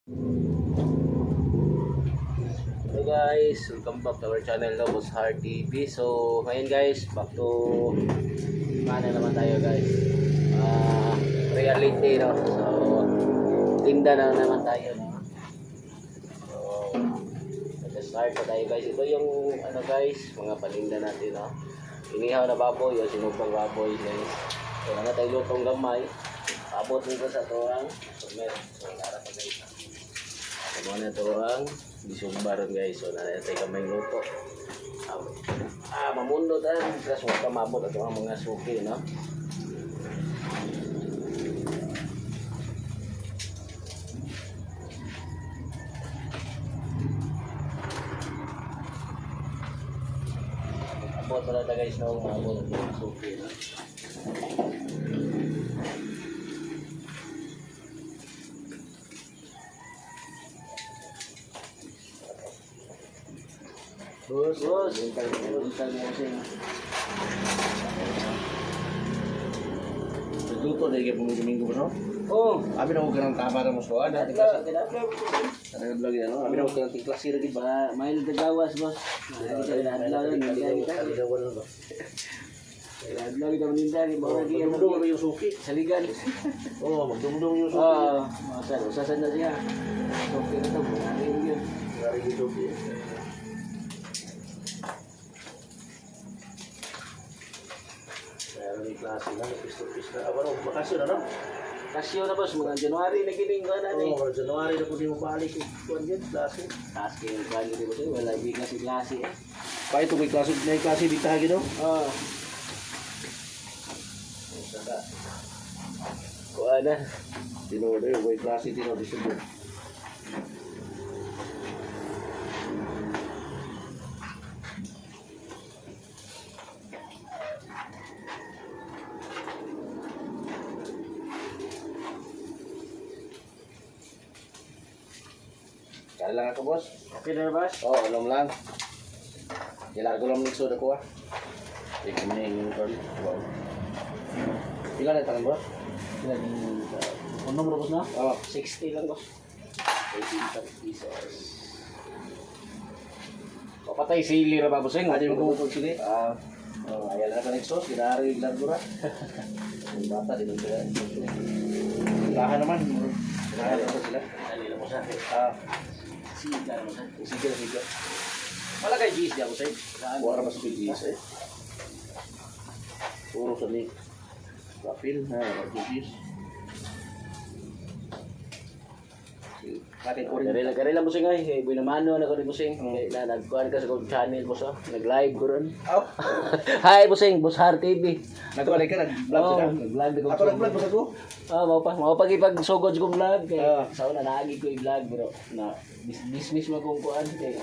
Hello guys, welcome back to our channel no, Boss Heart TV. So ngayon guys, back to mana naman tayo guys. Reality no. So tinda na naman tayo no. So nag-start na tayo guys. Ito yung ano guys, mga paninda natin no. Inihaw na baboy o sinupang baboy guys. So ano tayo lutong gamay. Abot nito sa tuwang. So meron. So ara pa guys. Ano na tuwang disumbaron guys. So nanatay kamay luto. Mamundo tayo. Kasi wala mabot ito ang mga suki no. Abot pala tayo guys no. Mabot ito ang suki no. Bos, bintang mo sing. Nagluto dahil kayo Domingo no? Oo. Abi na ko ganang kamara mo so ada. Ada vlog yan no? Abi na ko ganang klase lagi ba? Mail gawas boss. Ada adlaw ni kita. Adlaw kita meninda ni bawa lagi magdumdum yung suki. Saligan. Oo, magdumdum yung suki. Usasan na siya. Suki na to, ngayon yun. Ngari yung suki. May klase na, pistol-pis na. Ano, bakasyon na no? Bakasyon na boss, mga January na gining ko na ni. Oo, January na po di mo balik. Kuwan dyan, klase. Klase kayo yung klase di ba sa'yo? Wala hindi kasi klase eh. Pa ito may klase di tahagi no? Oo. Saka. Kuwan na. Tinodo yung may klase tinodo disubod. Kaya lang ako, boss. Okay na, boss? Oo, alam lang. Ilargo lang nito na ko, Ikaw na yung card. Wow. Ilan na tangan, boss? Ilan yung... Kung numero, boss na? Oo. 60 lang, boss. 18 pesos. Papatay sili na ba, boss? Hindi mo kumupag sili. Ayan na ka next sauce. Ginari yung largo na. Yung bata, di mo sila. Lahan naman. Lahan naman sila. Dali na mo sa Siga. Wala kay cheese diyan ko say. Wala mas cheese eh. Puro sa ni. Kapil na cheese. Kati ko rin. Karela mo sing ay, buy na mano na ko rin mo sing. Na nagkuan ka sa channel mo so. Nag-live ko rin. Hi Busing, Boss Heart TV. Nagkuan ka nag-vlog ka. Nag-vlog ko. Ako nag-vlog mo sa ko. Mao pa ipag-sugod ko vlog kay sa una naagi ko i-vlog bro na dismiss mo kung kuan kay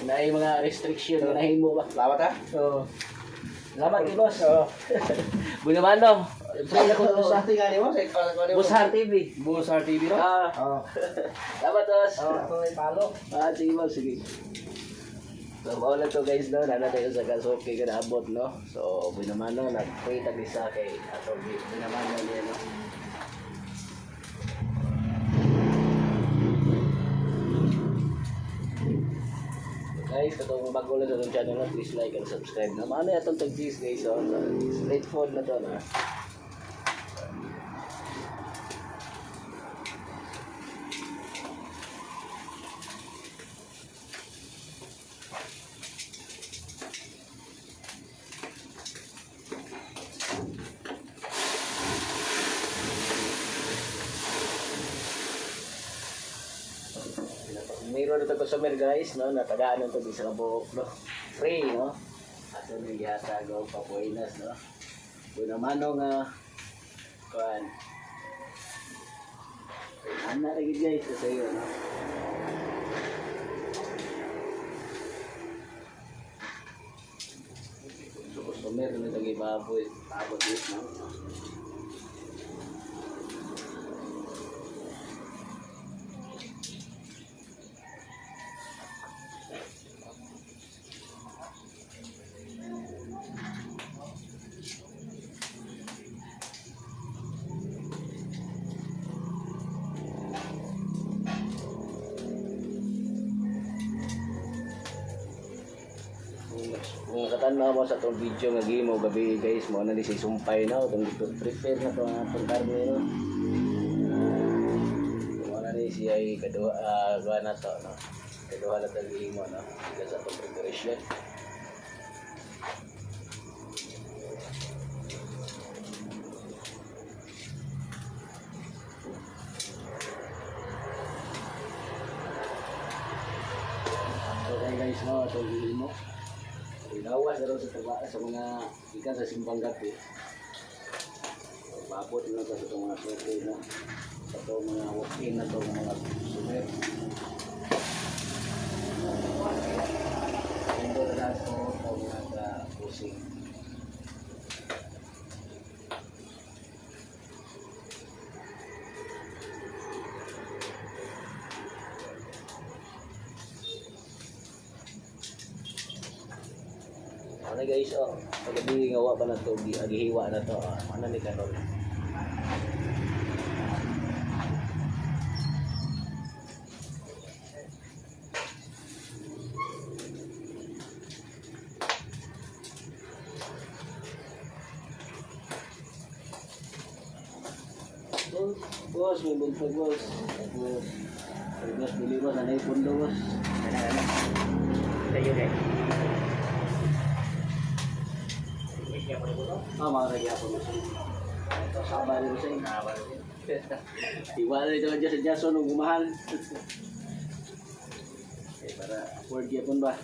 na mga restriction na himo ba. Salamat ha. Salamat kay boss. Buy na mano. Free na ko sa ating ani mo sa Boss Heart TV. Boss Heart TV no? Salamat boss. Ako may palo. Sige boss, sige. So, mawala to guys no, nana tayo sa Gasoke ka naabot no. So, buy naman no, nag-pray tag-isa kay ato buy naman no niya no. Guys, katong bago lang sa itong channel na, please like and subscribe na. Ano yung itong tag-cheese guys, straight forward na to na. Mayroon ito customer guys, no, natagaan ito di sa kabuok, no, free, no, at ito yung yata gaw pa Buenas, no, kung naman nga, kuhan, anak lagi guys, sa iyo, no, so customer, ito yung baboy, no, Kung nakatanaw mo sa itong video nga gimo gabi guys, mo na ni si sumpay na, itong prepare na itong karne no. Mo na ni siya ay kaduha na to no. Kaduha na itong gimo no. Kasi sa itong preparation. Okay guys no, itong gimo. Ilawas na rin sa mga ikan sa simbang gabi. Babot na ito sa itong mga sote na. Sa itong mga walk-in na itong mga sumer. Ito na ito itong mga pusing. Ano guys, oh, pagkabi ngawa pa na ito, agihiwa na ito, ano ni kanon. Bos, may buntag bos. Bos, bili bos, ano yung pundo bos. Ano. Tayo guys. Mga nagya po mo ito sabar rin siya iwala ito dyan sa Jason nung gumahal para afford niya pun ba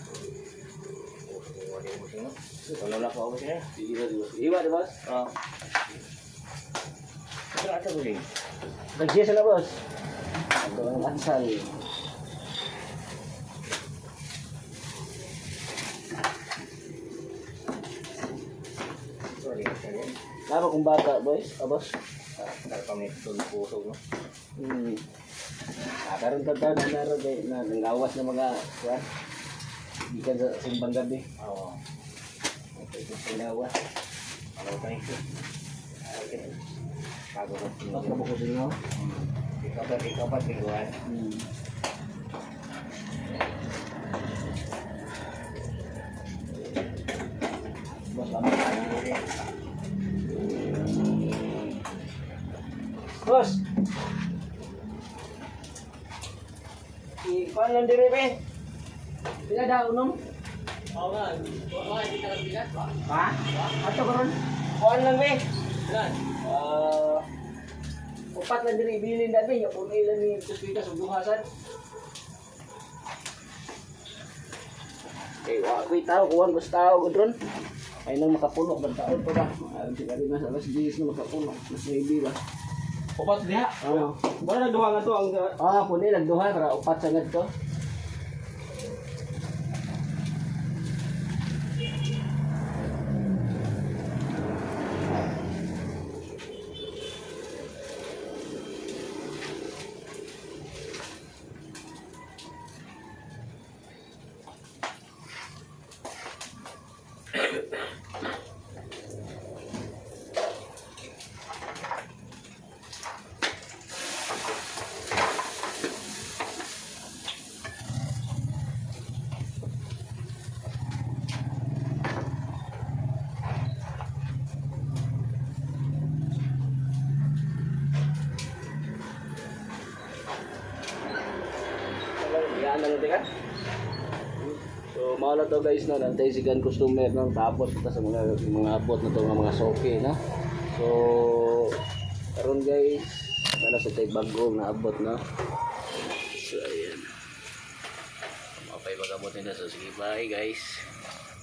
wala na po ako siya iwa di boss? Oo ito po rin nagsiya sila boss ito ang ansal Lama kung bata, boys? Boss? Kami puso, no? Karoon tanda na naroon na nangawas ng mga kuwan. Ikan sa simbang gabi. Oo. Ito pinawas. Ano pa ito? Okay. Bago ko Mas kabukos din ako. Ikaw pa tiguan. Boss, lama tayo. Boss! Ikuan lang diri be. Pila daw unom? Oo nga. Oo, hindi ka nagbigat ba? Ha? Ato karon. Kuan lang be. Ilan? Upat lang diri bilin dati nya kun ilan ni tuspita sa buhasan. Wa koy tao kuan bus tao gudron. Ay nang makapuno ba taon pa ba? Ari kali na sa alas 10 na makapuno. Mas maybe ba. Upat diha? Oo. Wala nagduha nga to ang... Puni nagduha para upat sa ngadto. Yan lang ito ka. So, mao na to guys no, nantay sigan customer no, tapos kita sa mga abot na to mga soke na. So, karon guys, para sa tay bagong na abot na. So, ayan. Mapay pag-abot nila. So, sige bye guys.